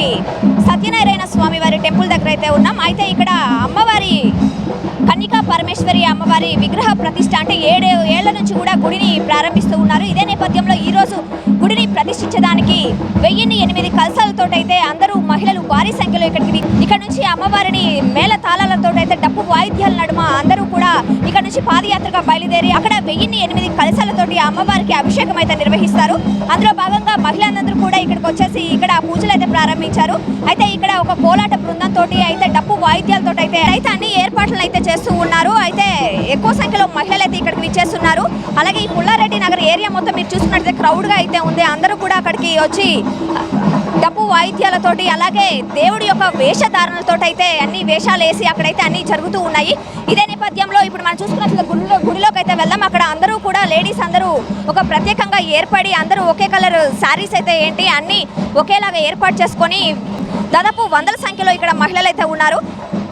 ఉన్నటువంటి సత్యనారాయణ స్వామి వారి టెంపుల్ దగ్గర అయితే ఉన్నాం. అయితే ఇక్కడ అమ్మవారి కన్నికా పరమేశ్వరి అమ్మవారి విగ్రహ ప్రతిష్ఠ అంటే 7 ఏళ్ల నుంచి కూడా గుడిని ప్రారంభిస్తూ ఉన్నారు. ఇదే నేపథ్యంలో ఈరోజు గుడిని ప్రతిష్ఠించడానికి 1008 కలశాలతోటైతే అందరూ మహిళలు భారీ సంఖ్యలో ఇక్కడ నుంచి అమ్మవారిని మేళ తాళాలతోటైతే డప్పు వాయిద్యాల నడుమ అందరూ కూడా ఇక్కడ నుంచి పాదయాత్రగా బయలుదేరి అక్కడ 1008 కలశాలతోటి అమ్మవారికి అభిషేకం అయితే నిర్వహిస్తారు. అందులో భాగంగా మహిళలందరూ కూడా ఇక్కడికి వచ్చేసి ఇక్కడ పూజలు అయితే ప్రారంభించారు. అయితే ఇక్కడ ఒక కోలాట బృందంతో అయితే డప్పు వాయిద్యాలతో అయితే అన్ని ఏర్పాట్లను అయితే చేస్తూ ఉన్నారు. అయితే ఎక్కువ సంఖ్యలో మహిళలు అయితే ఇక్కడికి విచ్చేస్తున్నారు. అలాగే ఈ పుల్లారెడ్డి నగర్ ఏరియా మొత్తం మీరు చూసుకున్నట్లయితే క్రౌడ్గా అయితే ఉంది. అందరూ కూడా అక్కడికి వచ్చి డప్పు వాయిద్యాలతోటి అలాగే దేవుడి యొక్క వేషధారణలతో అయితే అన్ని వేషాలు వేసి అక్కడైతే అన్ని జరుగుతూ ఉన్నాయి. ఇదే నేపథ్యంలో ఇప్పుడు మనం చూసుకున్నట్లయితే గుడిలోకి అయితే వెళ్దాం. అక్కడ అందరూ కూడా లేడీస్ అందరూ ఒక ప్రత్యేకంగా ఏర్పడి అందరూ ఒకే కలర్ శారీస్ అయితే ఏంటి అన్ని ఒకేలాగా ఏర్పాటు చేసుకొని దాదాపు వందల సంఖ్యలో ఇక్కడ మహిళలు అయితే ఉన్నారు.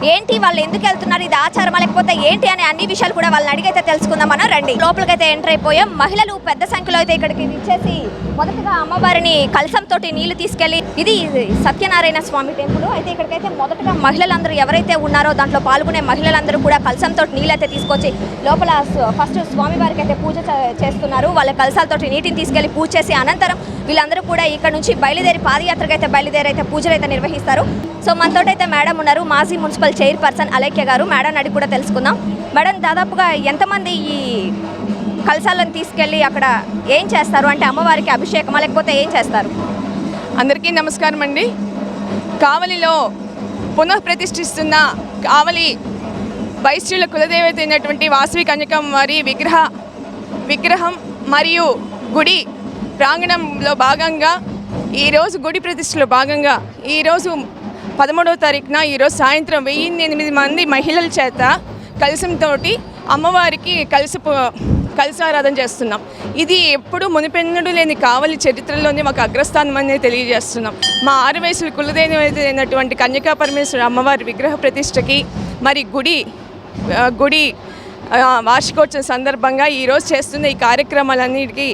ఏంటి వాళ్ళు ఎందుకు వెళ్తున్నారు, ఇది ఆచారమా లేకపోతే ఏంటి అనే అన్ని విషయాలు కూడా వాళ్ళని అడిగైతే తెలుసుకుందాం. మనం రండి లోపలికైతే ఎంటర్ అయిపోయాం. మహిళలు పెద్ద సంఖ్యలో అయితే ఇక్కడికి విచ్చేసి మొదటగా అమ్మవారిని కలశంతో నీళ్లు తీసుకెళ్లి ఇది సత్యనారాయణ స్వామి టెంపుల్. అయితే ఇక్కడికైతే మొదటగా మహిళలందరూ ఎవరైతే ఉన్నారో దాంట్లో పాల్గొనే మహిళలందరూ కూడా కలశంతో నీళ్ళు అయితే తీసుకొచ్చి లోపల ఫస్ట్ స్వామివారికి అయితే పూజ చేస్తున్నారు. వాళ్ళ కలశాలతో నీటిని తీసుకెళ్లి పూజ చేసి అనంతరం వీళ్ళందరూ కూడా ఇక్కడ నుంచి బయలుదేరి పాదయాత్రకు అయితే బయలుదేరి అయితే పూజలు అయితే నిర్వహిస్తారు. సో మనతో అయితే మేడం ఉన్నారు, మాజీ మున్సిపల్ చైర్పర్సన్ అలేఖ్య గారు. మేడం అడిగి కూడా తెలుసుకుందాం. మేడం దాదాపుగా ఎంతమంది ఈ కలశాలను తీసుకెళ్ళి అక్కడ ఏం చేస్తారు, అంటే అమ్మవారికి అభిషేకమా లేకపోతే ఏం చేస్తారు? అందరికీ నమస్కారం అండి. కావలిలో పునఃప్రతిష్ఠిస్తున్న కావలి వైశ్యుల కులదేవత అయినటువంటి వాసవి కన్యకమ్మ వారి విగ్రహం మరియు గుడి ప్రాంగణంలో భాగంగా ఈరోజు గుడి ప్రతిష్టలో భాగంగా ఈరోజు 13వ తారీఖున ఈరోజు సాయంత్రం 1008 మంది మహిళల చేత కలశంతో అమ్మవారికి కలశారాధన చేస్తున్నాం. ఇది ఎప్పుడు మునిపెన్నడూ లేని కావలి చరిత్రలోనే మాకు అగ్రస్థానం అనేది తెలియజేస్తున్నాం. మా 6 వయసుల కులదేవత అయినటువంటి కన్యకా పరమేశ్వరి అమ్మవారి విగ్రహ ప్రతిష్టకి మరి గుడి వార్షికోత్సవం సందర్భంగా ఈరోజు చేస్తున్న ఈ కార్యక్రమాలన్నిటికీ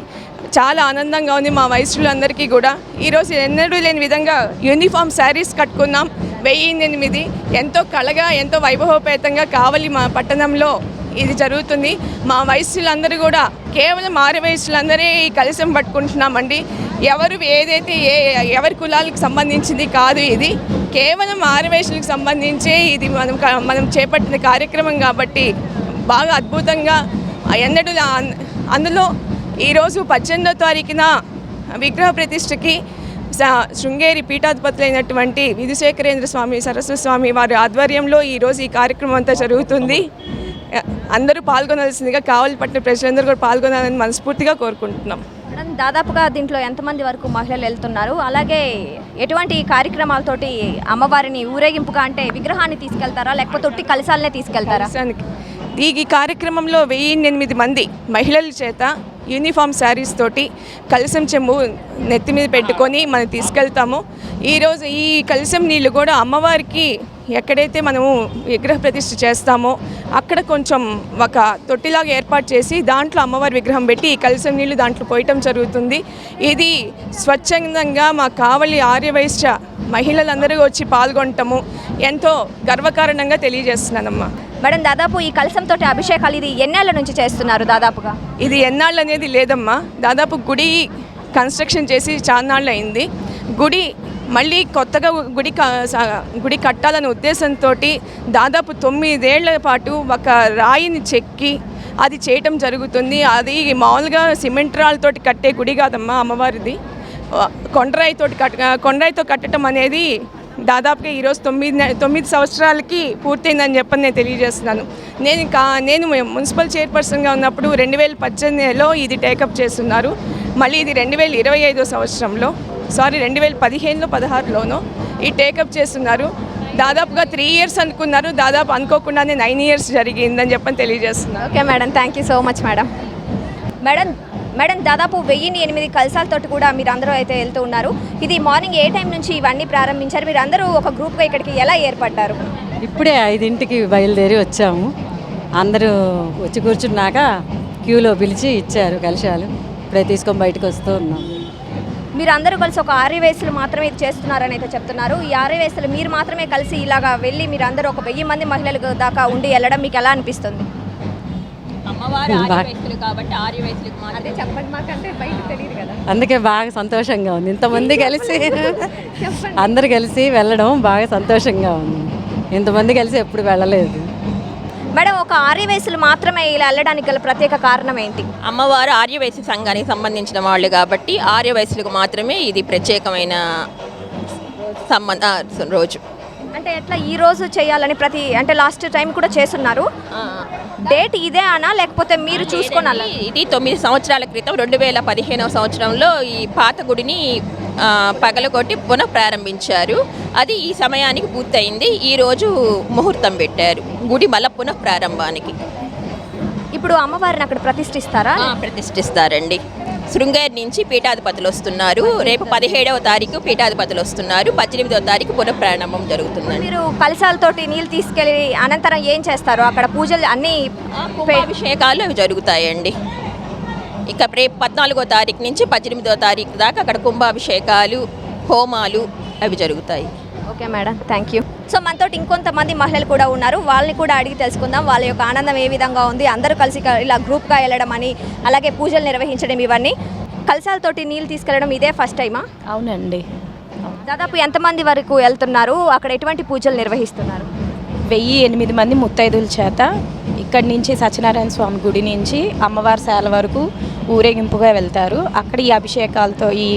చాలా ఆనందంగా ఉంది. మా వయసులందరికీ కూడా ఈరోజు ఎన్నడూ లేని విధంగా యూనిఫామ్ శారీస్ కట్టుకున్నాం. 1008 ఎంతో కళగా ఎంతో వైభవపేతంగా కావలి మా పట్టణంలో ఇది జరుగుతుంది. మా వయసులందరూ కూడా కేవలం 6 వయసులందరే ఈ కలశం పట్టుకుంటున్నామండి. ఎవరి కులాలకు సంబంధించింది కాదు, ఇది కేవలం 6 వయసులకు సంబంధించే ఇది మనం చేపట్టిన కార్యక్రమం కాబట్టి బాగా అద్భుతంగా ఎన్నడూ అందులో ఈరోజు 18వ తారీఖున విగ్రహ ప్రతిష్టకి శృంగేరి పీఠాధిపతులైనటువంటి విధుశేఖరేంద్ర స్వామి సరస్వతి స్వామి వారి ఆధ్వర్యంలో ఈరోజు ఈ కార్యక్రమం అంతా జరుగుతుంది. అందరూ పాల్గొనాల్సిందిగా కావలి పట్టిన ప్రజలందరూ కూడా పాల్గొనాలని మనస్ఫూర్తిగా కోరుకుంటున్నాం. మేడం దాదాపుగా దీంట్లో ఎంతమంది వరకు మహిళలు వెళ్తున్నారు, అలాగే ఎటువంటి కార్యక్రమాలతోటి అమ్మవారిని ఊరేగింపుగా అంటే విగ్రహాన్ని తీసుకెళ్తారా లేకపోతే ఒట్టి కలశాలనే తీసుకెళ్తారా? ఈ కార్యక్రమంలో 1008 మంది మహిళల చేత యూనిఫామ్ శారీస్ తోటి కలశం చెంబు నెత్తి మీద పెట్టుకొని మనం తీసుకెళ్తాము. ఈరోజు ఈ కలశం నీళ్ళు కూడా అమ్మవారికి ఎక్కడైతే మనము విగ్రహ ప్రతిష్ఠ చేస్తామో అక్కడ కొంచెం ఒక తొట్టిలాగా ఏర్పాటు చేసి దాంట్లో అమ్మవారి విగ్రహం పెట్టి ఈ కలశం నీళ్ళు దాంట్లో పోయటం జరుగుతుంది. ఇది స్వచ్ఛందంగా మా కావలి ఆర్యవైశ్య మహిళలందరూ వచ్చి పాల్గొనటము ఎంతో గర్వకారణంగా తెలియజేస్తున్నానమ్మా. మేడం దాదాపు ఈ కలశంతో అభిషేకాలు ఇది ఎన్నేళ్ల నుంచి చేస్తున్నారు? దాదాపుగా ఇది ఎన్నాళ్ళు అనేది లేదమ్మా. దాదాపు గుడి కన్స్ట్రక్షన్ చేసి చాన్నాళ్ళు అయింది. గుడి మళ్ళీ కొత్తగా గుడి కట్టాలనే ఉద్దేశంతో దాదాపు 9 ఏళ్ల పాటు ఒక రాయిని చెక్కి అది చేయటం జరుగుతుంది. అది మామూలుగా సిమెంట్ రాళ్ళతోటి కట్టే గుడి కాదమ్మా అమ్మవారిది. కొండరాయితో కట్టడం అనేది దాదాపుగా ఈరోజు 9 సంవత్సరాలకి పూర్తయిందని చెప్పని నేను తెలియజేస్తున్నాను. నేను మున్సిపల్ చైర్పర్సన్గా ఉన్నప్పుడు 2018లో ఇది టేకప్ చేస్తున్నారు. మళ్ళీ ఇది 2025 సంవత్సరంలో 2015-16లోనో ఈ టేకప్ చేస్తున్నారు. దాదాపుగా 3 ఇయర్స్ అనుకున్నారు, దాదాపు అనుకోకుండానే 9 ఇయర్స్ జరిగిందని చెప్పని తెలియజేస్తున్నారు. Okay madam, thank you so much madam. Madam దాదాపు 1008 కలశాలతోటి కూడా మీరు అందరూ అయితే వెళ్తూ ఉన్నారు. ఇది మార్నింగ్ ఏ టైం నుంచి ఇవన్నీ ప్రారంభించారు? మీరు అందరూ ఒక గ్రూప్గా ఇక్కడికి ఎలా ఏర్పడ్డారు? ఇప్పుడే 5ంటికి బయలుదేరి వచ్చాము. అందరూ వచ్చి కూర్చున్నాక క్యూలో పిలిచి ఇచ్చారు కలశాలు. ఇప్పుడే తీసుకొని బయటకు వస్తూ ఉన్నాం. మీరు అందరూ కలిసి ఒక ఆర్యవేసులు మాత్రమే ఇది చేస్తున్నారని అయితే చెప్తున్నారు. ఈ ఆర్యవేసులు మీరు మాత్రమే కలిసి ఇలాగా వెళ్ళి మీరు అందరూ ఒక 1000 మంది మహిళలు దాకా ఉండి వెళ్ళడం మీకు ఎలా అనిపిస్తుంది? అమ్మవారు ఆర్యవైశ్యులు కాబట్టి ఆర్యవైశ్యులకు మాత్రమే చెప్పండి, మాకంటే బయట తెలియదు కదా. అందుకే బాగా సంతోషంగా ఉంది. ఇంతమంది కలిసి అందరు కలిసి వెళ్ళడం బాగా సంతోషంగా ఉంది. ఇంతమంది కలిసి ఎప్పుడు వెళ్ళలేదు. మేడం, ఒక ఆర్యవేసులు మాత్రమే ఇలా వెళ్ళడానికి గల ప్రత్యేక కారణం ఏంటి? అమ్మవారు ఆర్యవైశ్య సంఘానికి సంబంధించిన వాళ్ళు కాబట్టి ఆర్యవైశ్యులకు మాత్రమే ఇది ప్రత్యేకమైన రోజు. అంటే ఎట్లా ఈ రోజు చేయాలని అంటే లాస్ట్ టైం కూడా చేస్తున్నారు. డేట్ ఇదే అనా లేకపోతే మీరు చూసుకోనాలా? ఇది 9 సంవత్సరాల క్రితం 2015వ సంవత్సరంలో ఈ పాత గుడిని పగలగొట్టి పునః ప్రారంభించారు. అది ఈ సమయానికి పూర్తయింది. ఈరోజు ముహూర్తం పెట్టారు గుడి మళ్ళా పునః ప్రారంభానికి. ఇప్పుడు అమ్మవారిని అక్కడ ప్రతిష్ఠిస్తారా? ప్రతిష్ఠిస్తారండి. శృంగేరి నుంచి పీఠాధిపతులు వస్తున్నారు. రేపు 17వ తారీఖు పీఠాధిపతులు వస్తున్నారు. 18వ తారీఖు పునః ప్రారంభం జరుగుతుందండి. మీరు కలశాలతోటి నీళ్ళు తీసుకెళ్ళి అనంతరం ఏం చేస్తారు? అక్కడ పూజలు అన్నీ అభిషేకాలు అవి జరుగుతాయండి. ఇక రేపు 14వ తారీఖు నుంచి 18వ తారీఖు దాకా అక్కడ కుంభాభిషేకాలు, హోమాలు అవి జరుగుతాయి. Okay madam, thank you. So మనతోటి ఇంకొంతమంది మహిళలు కూడా ఉన్నారు. వాళ్ళని కూడా అడిగి తెలుసుకుందాం వాళ్ళ యొక్క ఆనందం ఏ విధంగా ఉంది. అందరూ కలిసి ఇలా గ్రూప్గా వెళ్ళడం అని, అలాగే పూజలు నిర్వహించడం, ఇవన్నీ కలశాలతోటి నీళ్ళు తీసుకెళ్ళడం ఇదే ఫస్ట్ టైమా? అవునండి. దాదాపు ఎంతమంది వరకు వెళ్తున్నారు? అక్కడ ఎటువంటి పూజలు నిర్వహిస్తున్నారు? 1008 మంది ముత్తైదుల చేత ఇక్కడి నుంచి సత్యనారాయణ స్వామి గుడి నుంచి అమ్మవారి శాల వరకు ఊరేగింపుగా వెళ్తారు. అక్కడ ఈ అభిషేకాలతో ఈ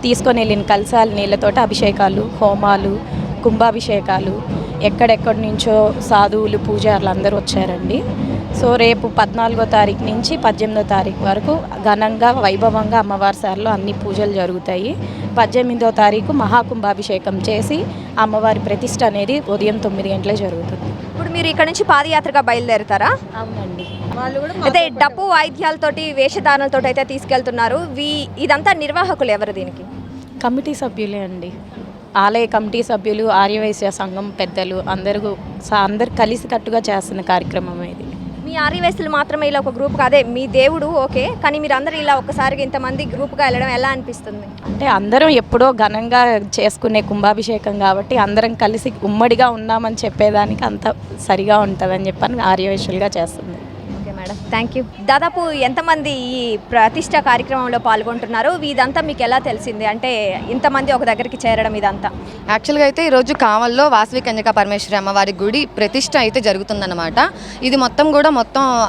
తీసుకొని వెళ్ళిన కలశాల నీళ్ళతోటి అభిషేకాలు, హోమాలు, కుంభాభిషేకాలు, ఎక్కడెక్కడి నుంచో సాధువులు, పూజారులు అందరూ వచ్చారండి. సో రేపు 14వ తారీఖు నుంచి 18వ తారీఖు వరకు ఘనంగా వైభవంగా అమ్మవారి శాలలో అన్ని పూజలు జరుగుతాయి. 18వ తారీఖు మహాకుంభాభిషేకం చేసి అమ్మవారి ప్రతిష్ఠ అనేది ఉదయం 9 గంటలే జరుగుతుంది. ఇప్పుడు మీరు ఇక్కడ నుంచి పాదయాత్రగా బయలుదేరుతారా? అవునండి. అయితే డప్పు వాయిద్యాలతోటి, వేషధారణలతో అయితే తీసుకెళ్తున్నారు. ఇదంతా నిర్వాహకులు ఎవరు దీనికి? కమిటీ సభ్యులే అండి. ఆలయ కమిటీ సభ్యులు, ఆర్యవైశ్య సంఘం పెద్దలు అందరు కలిసి కట్టుగా చేస్తున్న కార్యక్రమం ఇది. మీ ఆర్యవేసులు మాత్రమే ఇలా ఒక గ్రూప్ కాదే, మీ దేవుడు ఓకే, కానీ మీరు అందరూ ఇలా ఒక్కసారిగా ఇంతమంది గ్రూప్గా వెళ్ళడం ఎలా అనిపిస్తుంది? అంటే అందరం ఎప్పుడో ఘనంగా చేసుకునే కుంభాభిషేకం కాబట్టి అందరం కలిసి ఉమ్మడిగా ఉన్నామని చెప్పేదానికి అంత సరిగా ఉంటుందని చెప్పని ఆర్యవైశ్యులుగా చేస్తుంది. Okay madam, thank you. దాదాపు ఎంతమంది ఈ ప్రతిష్ట కార్యక్రమంలో పాల్గొంటున్నారు? ఇదంతా మీకు ఎలా తెలిసింది? అంటే ఇంతమంది ఒక దగ్గరికి చేరడం ఇదంతా? యాక్చువల్గా అయితే ఈరోజు కావల్లో వాసవి కన్యకా పరమేశ్వరి అమ్మవారి గుడి ప్రతిష్ట అయితే జరుగుతుందన్నమాట. ఇది మొత్తం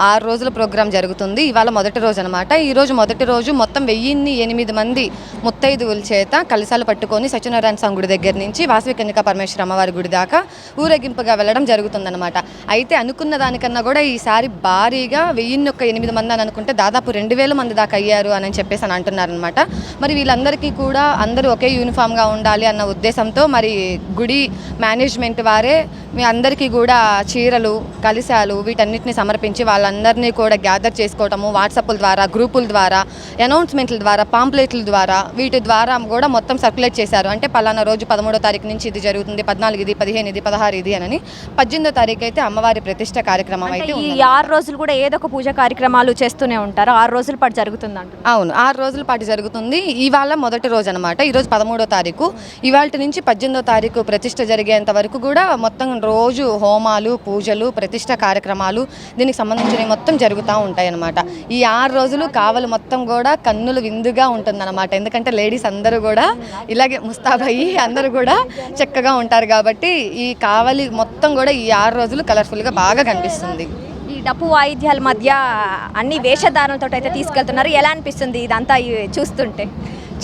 6 రోజుల ప్రోగ్రాం జరుగుతుంది. ఇవాళ మొదటి రోజు అనమాట. ఈరోజు మొదటి రోజు మొత్తం 1008 మంది ముత్తైదువుల చేత కలశాలు పట్టుకొని సత్యనారాయణ స్వామి గుడి దగ్గర నుంచి వాసవి కన్యకా పరమేశ్వరి అమ్మవారి గుడి దాకా ఊరేగింపుగా వెళ్ళడం జరుగుతుందన్నమాట. అయితే అనుకున్న దానికన్నా కూడా ఈసారి భారీగా 1008 మంది అని అనుకుంటే దాదాపు 2000 మంది దాకా అయ్యారు అని చెప్పేసి అంటున్నారనమాట. మరి వీళ్ళందరికీ కూడా అందరూ ఒకే యూనిఫామ్గా ఉండాలి అన్న ఉద్దేశంతో మరి గుడి మేనేజ్మెంట్ వారే మీ అందరికీ కూడా చీరలు, కలశాలు వీటన్నిటిని సమర్పించి వాళ్ళందరినీ కూడా గ్యాదర్ చేసుకోవటము, వాట్సాప్ల ద్వారా, గ్రూపుల ద్వారా, అనౌన్స్మెంట్ల ద్వారా, పాంప్లెట్ల ద్వారా, వీటి ద్వారా కూడా మొత్తం సర్క్యులేట్ చేశారు. అంటే పలానా రోజు 13వ తారీఖు నుంచి ఇది జరుగుతుంది, 14 ఇది, 15 ఇది, 16 ఇది అని. 18వ తారీఖు అయితే అమ్మవారి ప్రతిష్ట కార్యక్రమం అయితే ఈ 6 రోజులు కూడా ఏదో ఒక పూజ కార్యక్రమాలు చేస్తూనే ఉంటారు. 6 రోజుల పాటు జరుగుతుంది అంట. అవును, 6 రోజుల పాటు జరుగుతుంది. ఇవాళ మొదటి రోజు అనమాట. ఈరోజు 13వ తారీఖు. ఇవాళ నుంచి 18వ తారీఖు ప్రతిష్ట జరిగేంత వరకు కూడా మొత్తం రోజు హోమాలు, పూజలు, ప్రతిష్ట కార్యక్రమాలు దీనికి సంబంధించినవి మొత్తం జరుగుతూ ఉంటాయి అన్నమాట. ఈ 6 రోజులు కావలి మొత్తం కూడా కన్నులు విందుగా ఉంటుందన్నమాట. ఎందుకంటే లేడీస్ అందరూ కూడా ఇలాగే ముస్తాబయ్యి అందరూ కూడా చక్కగా ఉంటారు కాబట్టి ఈ కావలి మొత్తం కూడా ఈ 6 రోజులు కలర్ఫుల్గా బాగా కనిపిస్తుంది. ఈ డప్పు వాయిద్యాల మధ్య అన్ని వేషధారణలతో అయితే తీసుకెళ్తున్నారు. ఎలా అనిపిస్తుంది ఇదంతా చూస్తుంటే?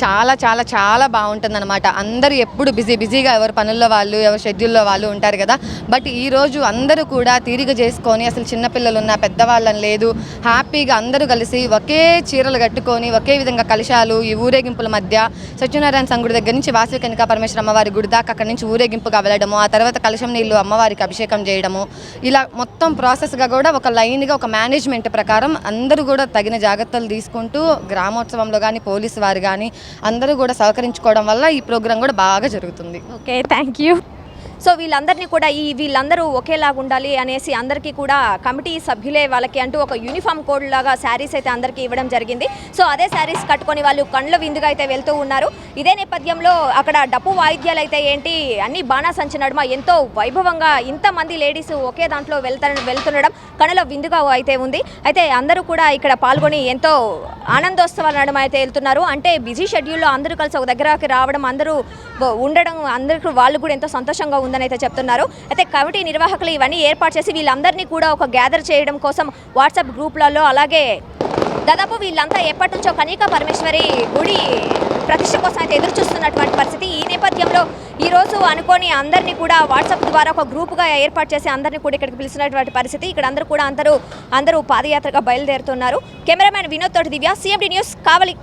చాలా చాలా చాలా బాగుంటుందన్నమాట. అందరూ ఎప్పుడు బిజీగా ఎవరి పనుల్లో వాళ్ళు, ఎవరి షెడ్యూల్లో వాళ్ళు ఉంటారు కదా. బట్ ఈరోజు అందరూ కూడా తీరిక చేసుకొని, అసలు చిన్నపిల్లలు ఉన్న పెద్దవాళ్ళని లేదు, హ్యాపీగా అందరూ కలిసి ఒకే చీరలు కట్టుకొని ఒకే విధంగా కలశాలు ఈ ఊరేగింపుల మధ్య సత్యనారాయణ స్వామి గుడి దగ్గర నుంచి వాసవి కన్యకా పరమేశ్వరి అమ్మవారి గుడి దాకా అక్కడి నుంచి ఊరేగింపుగా వెళ్ళడము, ఆ తర్వాత కలశం నీళ్ళు అమ్మవారికి అభిషేకం చేయడము, ఇలా మొత్తం ప్రాసెస్గా కూడా ఒక లైన్గా ఒక మేనేజ్మెంట్ ప్రకారం అందరూ కూడా తగిన జాగ్రత్తలు తీసుకుంటూ గ్రామోత్సవంలో కానీ పోలీసు వారు కానీ అందరూ కూడా సహకరించుకోవడం వల్ల ఈ ప్రోగ్రాం కూడా బాగా జరుగుతుంది. Okay, thank you. సో వీళ్ళందరినీ కూడా వీళ్ళందరూ ఒకేలాగా ఉండాలి అనేసి అందరికీ కూడా కమిటీ సభ్యులే వాళ్ళకి అంటూ ఒక యూనిఫామ్ కోడ్ లాగా శారీస్ అయితే అందరికీ ఇవ్వడం జరిగింది. సో అదే శారీస్ కట్టుకొని వాళ్ళు కండ్ల విందుగా అయితే వెళ్తూ ఉన్నారు. ఇదే నేపథ్యంలో అక్కడ డప్పు వాయిద్యాలు అయితే ఏంటి అన్ని బాణాసంచ నడుమ ఎంతో వైభవంగా ఇంతమంది లేడీస్ ఒకే దాంట్లో వెళ్తుండడం కనుల విందుగా అయితే ఉంది. అయితే అందరూ కూడా ఇక్కడ పాల్గొని ఎంతో ఆనందోత్సవాల నడుమ అయితే వెళ్తున్నారు. అంటే బిజీ షెడ్యూల్లో అందరూ కలిసి ఒక దగ్గరకి రావడం, అందరూ ఉండడం, అందరికీ వాళ్ళు కూడా ఎంతో సంతోషంగా ఉందని అయితే చెప్తున్నారు. అయితే కమిటీ నిర్వాహకులు ఇవన్నీ ఏర్పాటు చేసి వీళ్ళందరినీ కూడా ఒక గ్యాదర్ చేయడం కోసం వాట్సాప్ గ్రూప్లలో, అలాగే దాదాపు వీళ్ళంతా ఎప్పటి నుంచో కన్యకా పరమేశ్వరి గుడి ప్రతిష్ట కోసం అయితే ఎదురు చూస్తున్నటువంటి పరిస్థితి. ఈ నేపథ్యంలో ఈరోజు అనుకోని అందరినీ కూడా వాట్సాప్ ద్వారా ఒక గ్రూప్గా ఏర్పాటు చేసి అందరినీ కూడా ఇక్కడికి పిలిచినటువంటి పరిస్థితి. ఇక్కడ అందరూ పాదయాత్రగా బయలుదేరుతున్నారు. కెమెరామ్యాన్ వినోద్ తోటి దివ్య, CMD న్యూస్, కావలి.